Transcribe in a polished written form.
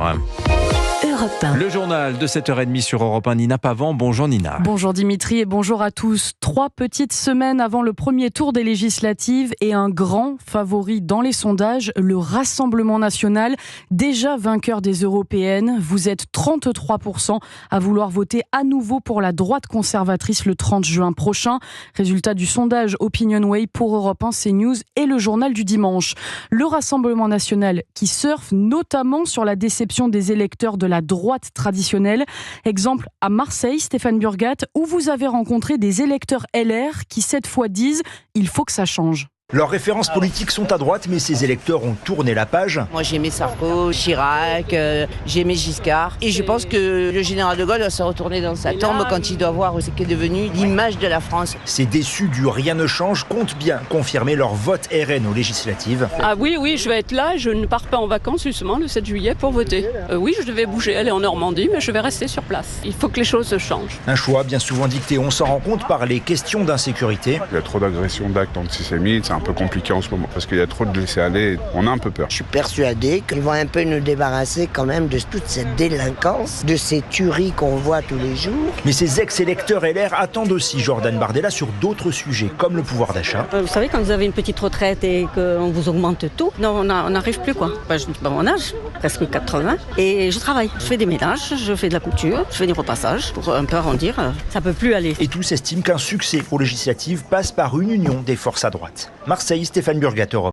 Ouais. Europe 1. Le journal de 7h30 sur Europe 1, Nina Pavant. Bonjour Nina. Bonjour Dimitri et bonjour à tous. 3 petites semaines avant le premier tour des législatives et un grand favori dans les sondages, le Rassemblement national, déjà vainqueur des européennes. Vous êtes 33% à vouloir voter à nouveau pour la droite conservatrice le 30 juin prochain. Résultat du sondage Opinionway pour Europe 1, CNews et le journal du dimanche. Le Rassemblement national qui surfe notamment sur la déception des électeurs de la droite traditionnelle. Exemple à Marseille, Stéphane Burgat, où vous avez rencontré des électeurs LR qui cette fois disent « il faut que ça change ». Leurs références politiques sont à droite, mais ces électeurs ont tourné la page. Moi j'ai aimé Sarko, Chirac, j'ai aimé Giscard. Et je pense que le général de Gaulle va se retourner dans sa tombe quand il doit voir ce qu'est devenu l'image de la France. Ces déçus du rien ne change comptent bien confirmer leur vote RN aux législatives. Ah oui, je vais être là. Je ne pars pas en vacances justement le 7 juillet pour voter. Oui, je devais bouger, aller en Normandie, mais je vais rester sur place. Il faut que les choses changent. Un choix bien souvent dicté, on s'en rend compte, par les questions d'insécurité. Il y a trop d'agressions, d'actes antisémites, c'est un peu compliqué en ce moment parce qu'il y a trop de laisser-aller, on a un peu peur. Je suis persuadé qu'ils vont un peu nous débarrasser quand même de toute cette délinquance, de ces tueries qu'on voit tous les jours. Mais ces ex-électeurs LR attendent aussi Jordan Bardella sur d'autres sujets, comme le pouvoir d'achat. Vous savez, quand vous avez une petite retraite et qu'on vous augmente tout, non, on n'arrive plus quoi. Je ne dis pas mon âge, presque 80, et je travaille. Je fais des ménages, je fais de la couture, je fais des repassages pour un peu arrondir. Ça peut plus aller. Et tous estiment qu'un succès aux législatives passe par une union des forces à droite. Marseille, Stéphane Burgat, Europe.